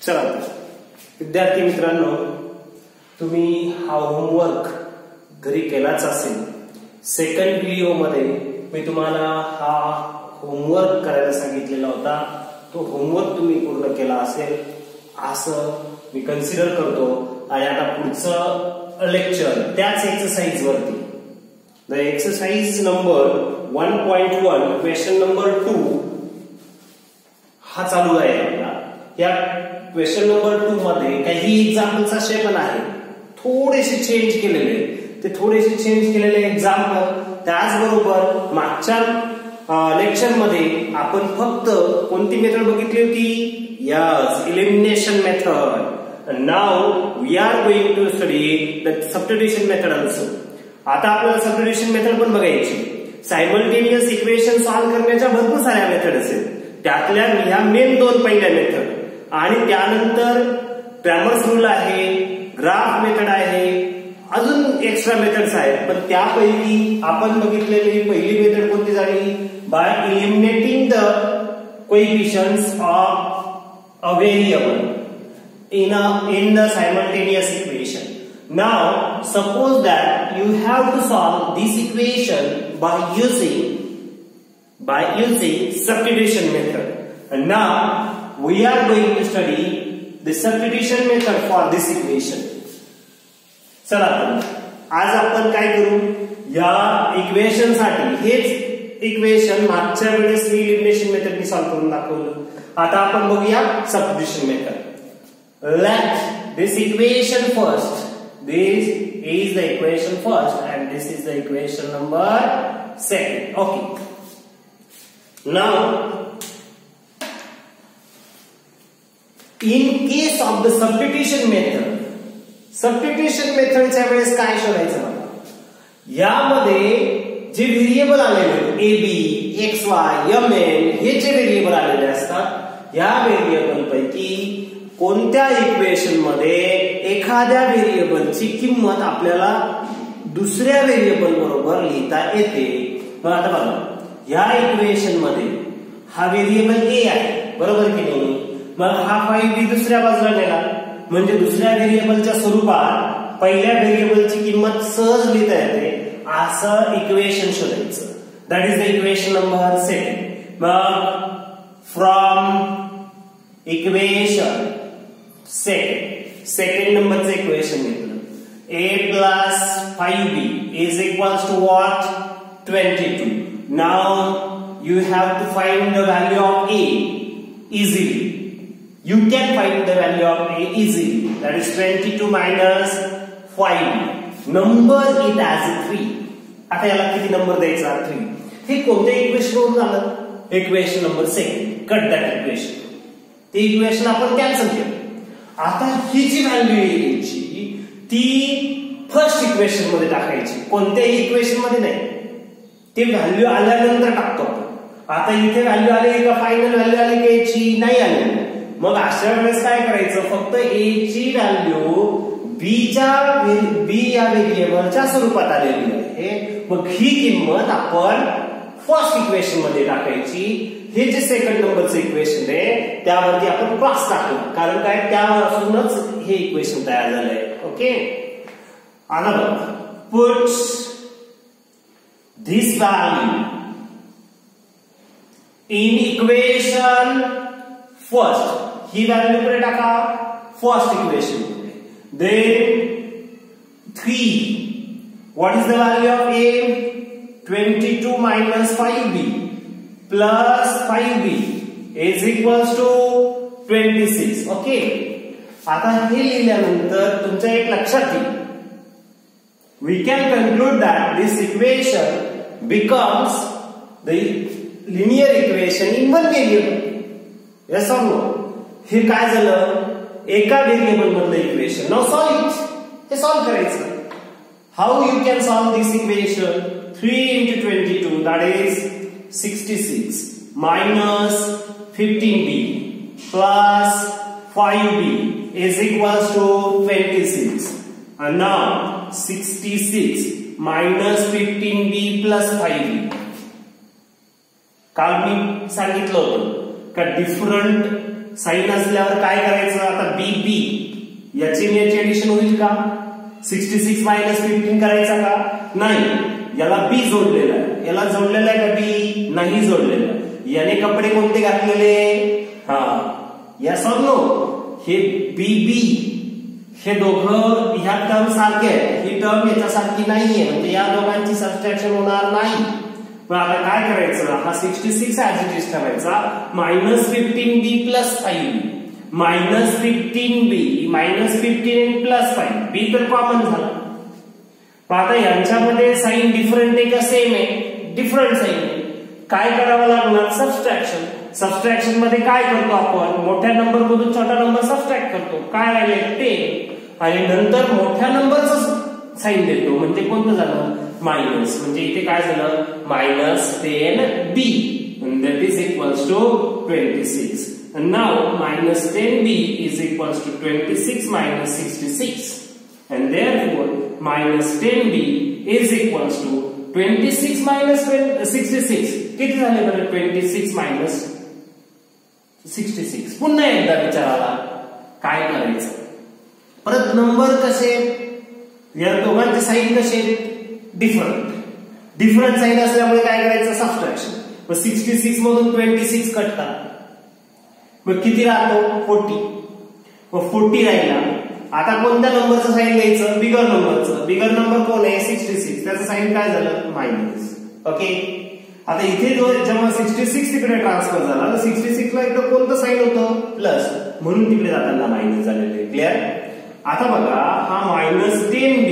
चला विद्यार्थी मित्रांनो, तुम्ही हा होमवर्क घरी केलाच असेल. सेकंड व्हिडिओ मध्ये मी तुम्हाला हा होमवर्क करायला सांगितलेला होता. तो होमवर्क तुम्ही पूर्ण केला असेल असं मी कन्सिडर करतो. आणि आता पुढचं लेक्चर त्याच एक्सरसाइज वरती, the exercise number 1.1 question number 2 हा चालू आहे आपला. या क्वेश्चन नंबर 2 मध्ये काही एक्झाम्पल्स असे पण आहे थोडेसे चेंज केलेले. ते थोडेसे चेंज केलेले एक्झाम्पल, त्याचबरोबर मागच्या लेक्चर मध्ये आपण फक्त कोणती मेथड बघितली होती? Yes, elimination method. Now we are going to study the substitution method also. आता आपल्याला सबस्टिट्यूशन मेथड पण बघायची. सायमल्टेनियस इक्वेशन सॉल्व्ह करण्याच्या भरपूर साऱ्या मेथड असेल, त्यातल्या ह्या मेन 2 पहिल्या मेथड, आणि त्यानंतर क्रॅमर्स रूल आहे, ग्राफ मेथड आहे, अजून एक्स्ट्रा मेथड्स आहेत. पण त्यापैकी आपण बघितलेली पहिली मेथड कोणती झाली? Bye eliminating the coefficients of a variable in the simultaneous equation. Now suppose that you have to solve this equation by using substitution method. And now we are going to study the substitution method for this equation. चला आज आपण काय करू? या equation साठी हेच equation मागच्या वेळेस मी एलिमिनेशन मेथड ने सॉल्व्ह करून दाखवलं. आता आपण बघूया substitution method. Let this equation first. This is the equation first and this is the equation number 2. Okay. Now, in case of the substitution method च्या वेळेस काय शोधायचं मला? यामध्ये जे व्हेरिएबल आलेले a b x y m n हे जे व्हेरिएबल आलेले असतात, या व्हेरिएबल पैकी कोणत्या इक्वेशन मध्ये एखाद्या व्हेरिएबलची किंमत आपल्याला दुसऱ्या व्हेरिएबल बरोबर लिहिता येते. मग आता बघा, या इक्वेशन मध्ये हा व्हेरिएबल a आहे, बरोबर की नाही? मग हा 5b दुसऱ्या बाजूला नेला म्हणजे दुसऱ्या व्हेरिएबलच्या स्वरूपात पहिल्या व्हेरिएबलची किंमत सहज लिहिता येते. असं इक्वेशन शोधायचं. That is the equation number 2. मग फ्रॉम इक्वेशन सेकंड नंबरचं इक्वेशन घेतलं. a plus 5b is equals to what? 22. Now you have to find the value of a easily. You can find the value of a easily. That is 22 minus 5. Number it as 3. आता याला किती number द्यायचा? 3. हे कोणत्या equation वरून आलं? Equation number 2. Cut that equation. ते equation आपण कॅन्सल केलं. आता ही जी व्हॅल्यू यायची ती फर्स्ट इक्वेशन मध्ये टाकायची, कोणत्याही इक्वेशन मध्ये नाही. ते व्हॅल्यू आल्यानंतर टाकतो आपण. आता इथे व्हॅल्यू आली का फायनल व्हॅल्यू आली का याची? नाही आली. मग अशा वेळेस काय करायचं? फक्त a ची व्हॅल्यू b या व्हेरिएबलच्या स्वरूपात आलेली आहे. मग ही किंमत आपण फर्स्ट इक्वेशन मध्ये टाकायची. हे जे सेकंड नंबरचं इक्वेशन आहे त्यावरती आपण क्रॉस टाकू, कारण काय त्यापासूनच हे इक्वेशन तयार झालंय. ओके. आता बघा, put this value in equation first. ही व्हॅल्यू कडे टाका फर्स्ट इक्वेशन मध्ये. Then 3. What is the value of a? 22 minus 5b plus 5b is equals to 26. Okay. आता हे लिहिल्यानंतर तुमच्या एक लक्षात येईल, we can conclude that this equation becomes the linear equation in one variable. yes or no? हे काय झालं? एका व्हेरिएबल मधलं इक्वेशन. Now solve it. हे सॉल्व करायचं. How you can solve this equation? 3 into 22, that is 66, minus 15b plus 5b is equals to 26. And now 66 minus 15b plus 5b. काल मी सांगितलं होतं का डिफरंट साइन असल्यावर काय करायचं, आता बी बी याची ऍडिशन होईल का, 66 मायनस 15 करायचा का, नाही, याला बी जोडलेला आहे, याला जोडलेला आहे का बी, नाही जोडलेला, याने कपडे कोणते घातलेले, हा यस और नो, हे बी बी हे दोघं ह्या टर्म सारखे आहेत, ही टर्म याच्यासारखी नाहीये, म्हणजे या दोघांची सबट्रॅक्शन होणार नाही. पण आता काय करायचं, हा 66 ऍज इट इज ठेवायचा, -15b + 5b, -15b -15 + 5 बी तर कॉमन झाला. पण आता यांच्यामध्ये साइन डिफरंट आहे का सेम आहे, डिफरंट साइन आहे, काय करावं लागणार, सबट्रॅक्शन. सबट्रॅक्शन मध्ये काय करतो आपण, मोठ्या नंबर मधून छोटा नंबर सबट्रॅक्ट करतो, काय राहिले 10, आणि नंतर मोठ्या नंबरचं साइन देतो, म्हणजे कोणतं झालं, मायनस, म्हणजे इथे काय झालं, -10b, and that is equals to 26. And now -10b is equals to 26 minus 66, and therefore -10b is equals to 26 minus 66. किती झाले बरं, 26 minus 66. पुन्हा एकदा विचाराला काय करायचं, परत नंबर कसे, या दोघांचे साइन कसे, डिफरंट साइन असल्यामुळे काय करायचं, सबट्रॅक्शन. मग 66 मधून 26 कटतात, मग किती राहतो, 40. मग 40 राहिला, आता कोणत्या नंबरचं साइन घ्यायचं, बिगर नंबरचं, बिगर नंबर कोण आहे, 66, त्याचं साइन काय झालं, मायनस. ओके, आता इथे जो जेव्हा 66 तिकडे ट्रान्सफर झाला, तर 66 ला इकडे कोणतं साइन होतं, प्लस, म्हणून तिकडे जाताना मायनस झालेले. क्लिअर. आता बघा, हा -10b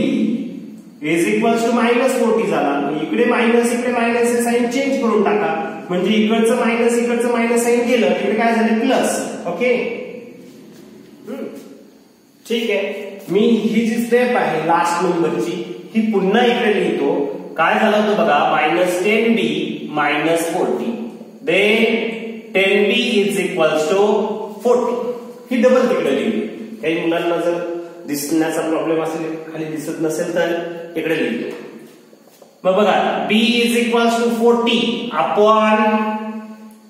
इज इक्वल्स टू -40 झाला, इकडे मायनस इकडे मायनस साइन चेंज करून टाका, म्हणजे इकडचं मायनस साइन गेलं, इकडे काय झाले, प्लस. ओके, ठीक आहे. मी ही जी स्टेप आहे लास्ट नंबरची, ही पुन्हा इकडे लिहितो. काय झालं होतं बघा, -10b -40, then 10b is equals to 40. He double तिकडे लिहिली. काही मुलांना जर दिसण्याचा प्रॉब्लेम असेल, खाली दिसत नसेल तर इकडे लिहितो. मग बघा, b is equals to 40 upon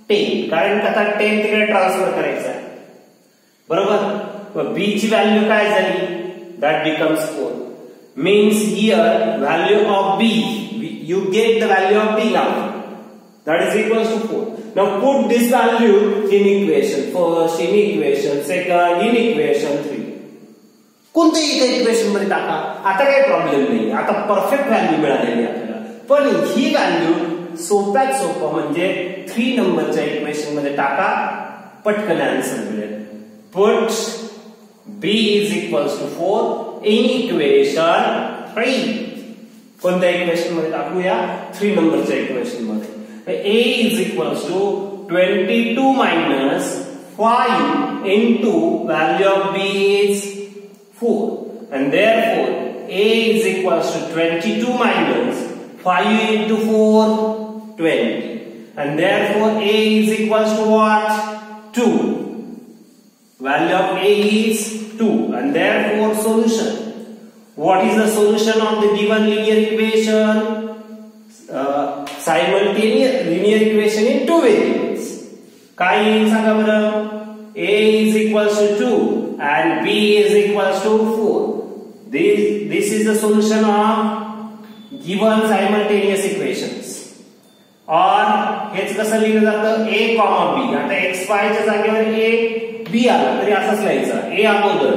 10, कारण आता 10 तिकडे ट्रान्सफर करायचं आहे, बरोबर. मग b ची व्हॅल्यू काय झाली, that becomes 4. Means here value of b, you get the value of b now, that is equals to 4. Now put this value in equation first, in equation second, in equation 3. कोणत्याही एका equation मध्ये टाका, आता काही problem नाही, आता perfect value मिळालेली आपल्याला. पण ही व्हॅल्यू सोप्यात सोपं म्हणजे 3 नंबरच्या इक्वेशन मध्ये टाका, पटकन आन्सर मिळेल. Put b is equals to 4 in equation 3. कोणत्या इक्वेशन मध्ये टाकूया, 3 नंबरच्या इक्वेशन मध्ये. a is equals to 22 minus 5 into value of b is 4, and therefore a is equals to 22 minus 5 into 4, 20, and therefore a is equals to what, 2. Value of a is 2, and therefore solution. What is the solution of the given linear equation? Simultaneous linear equation in 2 variables. काय येईल सांगा बरं, a is equals to 2 and b is equals to 4. This is the solution of given simultaneous equations. और हेच कसं लिहिलं जातं, a, b. आता x, y च्या जागेवर a, b आला तरी असंच लिहायचं, a अगोदर.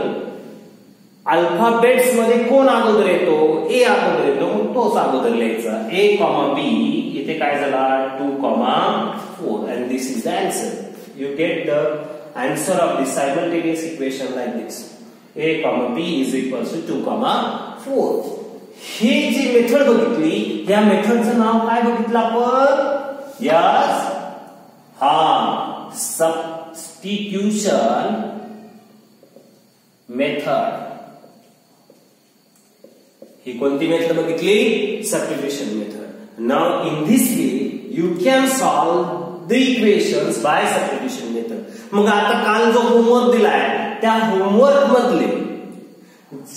अल्फाबेट्स मध्ये कोण अगोदर येतो, a अगोदर येतो, मग तोच अगोदर लिहायचा, a, b. इथे काय झाला, 2, 4, and this is the answer. You get the answer of the simultaneous equation like this. a, b is equals to 2, 4. ही जी मेथड बघितली, या मेथडचं नाव काय बघितलं आपण, यस, हा, सबस्टिट्यूशन मेथड. ही कोणती मेथड बघितली, substitution method. Now in this way you can solve the equations by substitution method. मग आता काल जो होमवर्क दिलाय, त्या होमवर्क मधले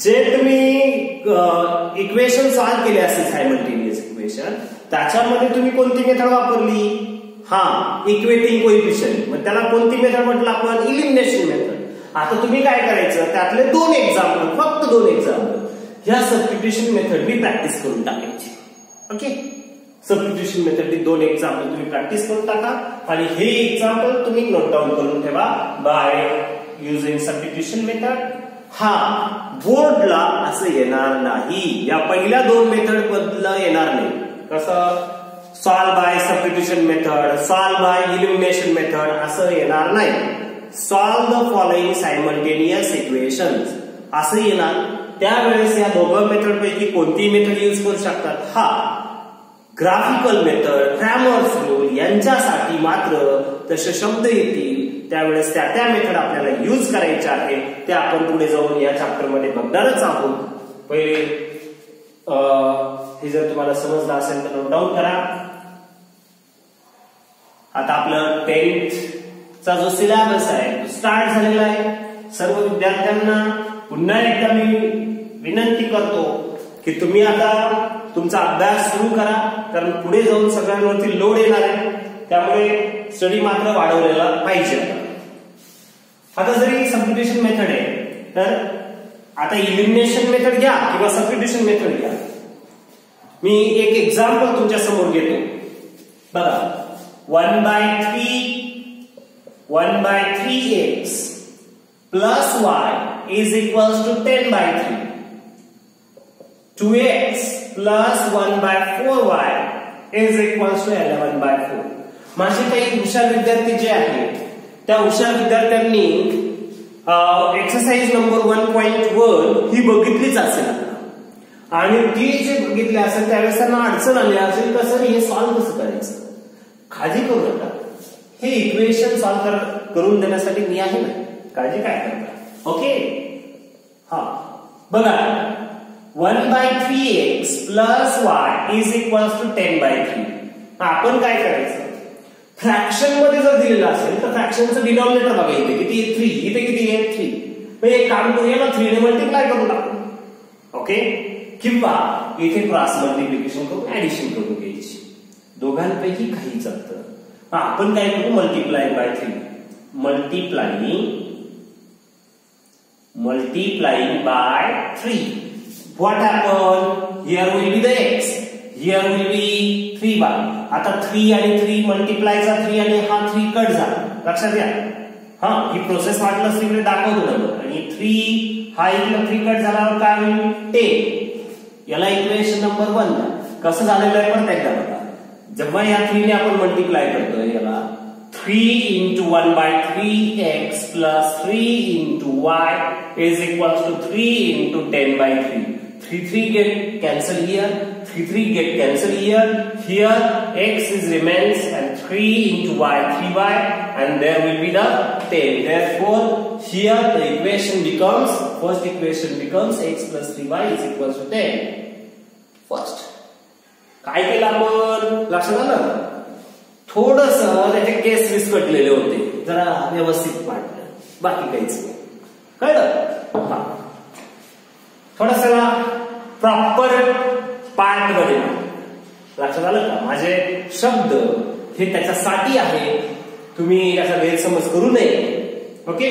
जे तुम्ही इक्वेशन सॉल्व केले असतील, सायमल्टेनियस इक्वेशन, त्याच्यामध्ये तुम्ही कोणती मेथड वापरली, इक्वेटिंग कोएफिशियंट, मग त्याला कोणती मेथड म्हटलं आपण? Elimination method. आता तुम्ही काय करायचं, त्यातले 2 एक्झाम्पल, फक्त 2 एक्झाम्पल ह्या सबस्टिट्यूशन मेथडनी प्रॅक्टिस करून टाकायची. ओके, सबस्टिट्यूशन मेथडनी 2 एक्झाम्पल तुम्ही प्रॅक्टिस करून टाका आणि हे एक्झाम्पल तुम्ही नोट डाऊन करून ठेवा बाय युजिंग सबस्टिट्यूशन मेथड. बोर्डला असं येणार नाही, या पहिल्या 2 मेथड बद्दल येणार नाही. कसं? Solve by substitution method, solve by elimination method असं येणार नाही. Solve the following simultaneous equations असं येणार. त्यावेळेस या दोघं मेथड पैकी कोणतीही मेथड यूज करू शकतात. ग्राफिकल मेथड, क्रॅमर्स रूल यांच्यासाठी मात्र तसे शब्द येतील, त्यावेळेस त्या मेथड आपल्याला यूज करायच्या आहे. ते आपण पुढे जाऊन या चॅप्टर मध्ये बघणारच आहोत. पहिले हे जर तुम्हाला समजलं असेल तर नोट डाऊन करा. आता आपलं 10th चा जो सिलेबस आहे तो स्टार्ट झालेला आहे. सर्व विद्यार्थ्यांना पुन्हा एकदा मी विनंती करतो की तुम्ही आता तुमचा अभ्यास सुरू करा, कारण पुढे जाऊन सगळ्यांवरती लोड येणार आहे. त्यामुळे स्टडी मात्र वाढवलेला पाहिजे. आता जरी सबस्टिट्यूशन मेथड आहे तर आता इलिमिनेशन मेथड घ्या किंवा सबस्टिट्यूशन मेथड घ्या. मी एक एक्झाम्पल तुमच्या समोर घेतो. बघा, 1/3x plus y is equals to 10/3. 2x plus 1/4y is equals to 11/4. माझे काही हुशार विद्यार्थी जे आहेत त्या हुशार विद्यार्थ्यांनी एक्सरसाइज नंबर 1.1 ही बघितलीच असेल आणि ती जे बघितली असेल त्यावेळेस त्यांना अडचण आली असेल कसं हे सॉल्व्ह कसं करायचं. काळजी करू नका, हे इक्वेशन सॉल्व्ह करून देण्यासाठी मी आहे ना, काळजी काय करता. ओके, बघा 1/3x plus y is equals to 10/3. आपण काय करायचं, फ्रॅक्शन मध्ये जर दिलेलं असेल तर फ्रॅक्शनचं डिनॉमिनेटर बघा, इथे किती आहे 3, इथे किती आहे 3. मग एक काम करूया ना, 3 ने मल्टिप्लाय करून टाकू. ओके, किंवा इथे क्रॉस मल्टिप्लिकेशन करून ऍडिशन करून घ्यायची. दोघांपैकी काही चालतं. आपण काय करू, multiply by 3. multiplying by 3. What happened? Here will be the x. Here will be 3y. आता 3 आणि 3 मल्टिप्लायचा 3 आणि हा 3 कट झाला. लक्षात घ्या. ही प्रोसेस वाटलं तिकडे दाखवतो ना. आणि 3 हा इकडे 3 कट झाल्यावर काय होईल 10. याला इक्वेशन नंबर 1. कसं झालेलं आहे पण एकदा बघा. जेव्हा या 3 ने आपण मल्टिप्लाय करतोय याला 3 into 1/3x plus 3 into y is equals to 3 into 10/3. 3 get cancel here, 3 get cancel here. Here x is remains and 3 into y 3y and there will be the 10. Therefore here the equation becomes, first equation becomes x plus 3y is equals to 10. First काय केलं आपण लक्षात आलं, थोडस त्याचे केस विस्कटलेले होते, जरा व्यवस्थित पाडलं, बाकी काहीच नाही. कळलं? थोडस प्रॉपर पार्ट मध्ये लक्षात आलं का. माझे शब्द हे त्याच्यासाठी आहे, तुम्ही याचा गैरसमज करू नये. ओके,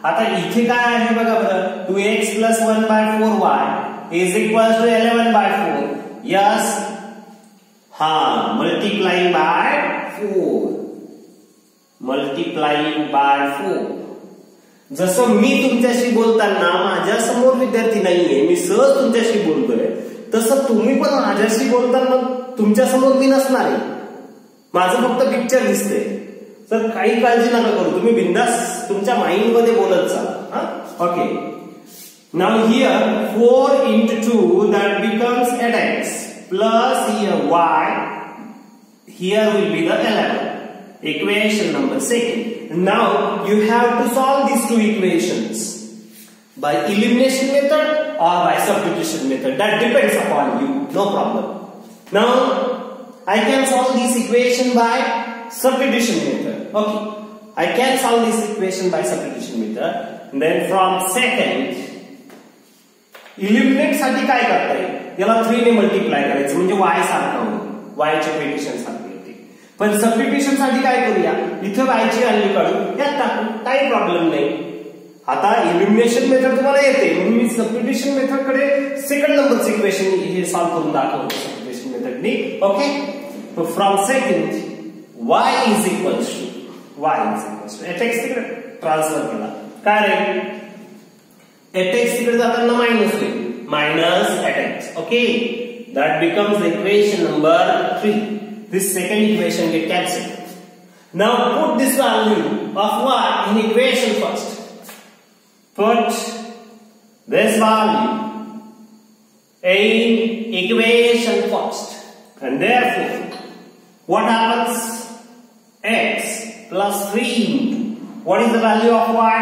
आता इथे काय आहे बघा बरं, 2x plus 1/4y is equals to 11/4. Yes, multiplying by 4. Multiplying by 4. जसं मी तुमच्याशी बोलताना माझ्या समोर विद्यार्थी नाहीये, मी सहज तुमच्याशी बोलतोय, तसं तुम्ही पण माझ्याशी बोलताना तुमच्या समोर मी नसणार आहे. माझं फक्त पिक्चर दिसतंय. तर काही काळजी नका करू, तुम्ही बिंदास तुमच्या माइंड मध्ये बोलत चला. Okay, now here 4 into 2 that becomes 8x plus here y, here will be the 11. Equation number 2. Now you have to solve these two equations by elimination method or by substitution method. That depends upon you, no problem. Now I can solve this equation by substitution method. Okay, I can solve this equation by substitution method. Then from second, eliminate साठी काय करता येईल, याला 3 ने multiply करायचं म्हणजे y सारखा होईल. y च्या कोएफिशियंट साठी येते. पण सबस्टिट्यूशन साठी काय करूया, इथे y ची व्हॅल्यू काढू, यात टाकू, काही प्रॉब्लेम नाही. आता एलिमिनेशन मेथड तुम्हाला येते म्हणून मी सबस्टिट्यूशन मेथड कडे सेकंड नंबरचे इक्वेशन हे सॉल्व्ह करून दाखवतो सबस्टिट्यूशन मेथडनी. Okay, so from second y is equals to fx तिकडे ट्रान्सफर केला, काय राहील fx तिकडे जाताना मायनस होईल, minus fx. Okay, that becomes the equation number 3. This second equation get cancelled. Now put this value of y in equation first. Put this value in equation first, and therefore what happens? X plus 3 into what is the value of y?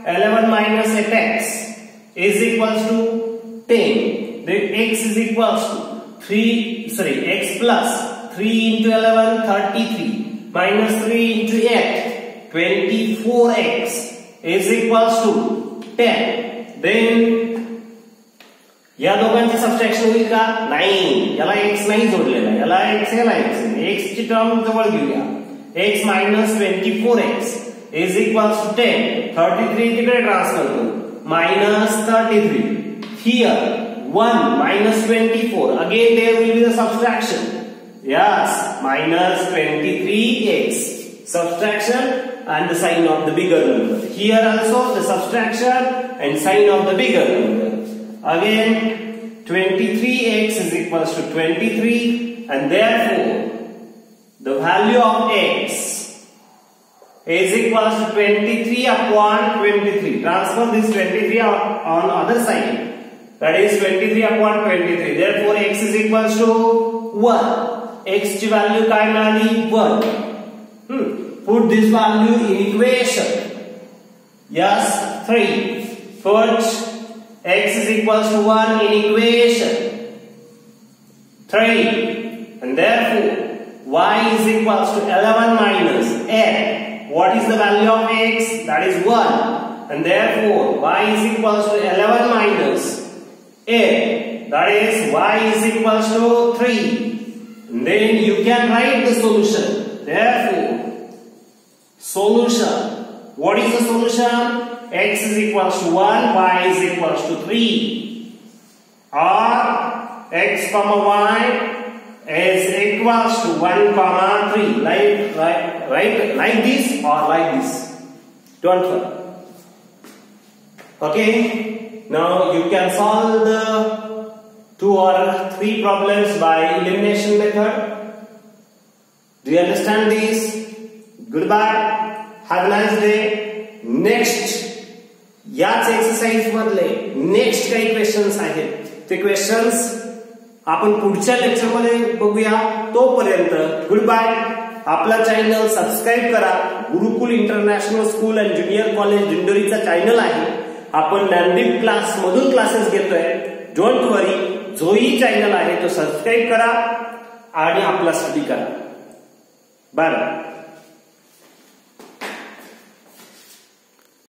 11 minus fx is equals to 10. Then x is equals to x plus 3 into 11, 33, minus 3 into 8, 24x is equals to 10. Then या दोघांचे subtraction होईल का? नाही, याला x नाही जोडलेला, याला x याला x ची टर्म जवळ घेऊया. x minus 24x is equals to 10. 33 तिकडे ट्रान्सफर करू, minus 33. Here 1 minus 24, again there will be the subtraction. Yes, minus 23x, subtraction and the sign of the bigger number. Here also the subtraction and sign of the bigger number. Again 23x is equals to 23, and therefore the value of x is equals to 23 upon 23. Transfer this 23 on other side, that is 23 upon 23. Therefore x is equals to 1. x ची value काय मिळाली? 1. Put this value in equation. Yes, 3. Put x is equals to 1 in equation 3, and therefore y is equals to 11 minus 8. What is the value of x? That is 1, and therefore y is equals to 11 minus 8. That is y is equals to 3. And then you can write the solution. Therefore, solution. What is the solution? X is equals to 1, y is equals to 3, or x comma y is equals to 1 comma 3. Like this or like this. Don't worry. Okay. Now you can solve the 2 or 3 problems by elimination method. Do you understand this? Goodbye. Have a nice day. Next, याच exercise मधले next काही questions आहेत, ते questions आपण पुढच्या lecture मध्ये बघूया. तोपर्यंत गुड बाय. आपला चॅनल सबस्क्राइब करा. Gurukul international school and junior college दिंडोरीचा चॅनल आहे. आपण ज्ञानदीप क्लास मधून क्लासेस घेतोय. डोंट वरी, जोही चॅनल आहे तो सबस्क्राइब करा आणि आपला स्टडी करा. बाय.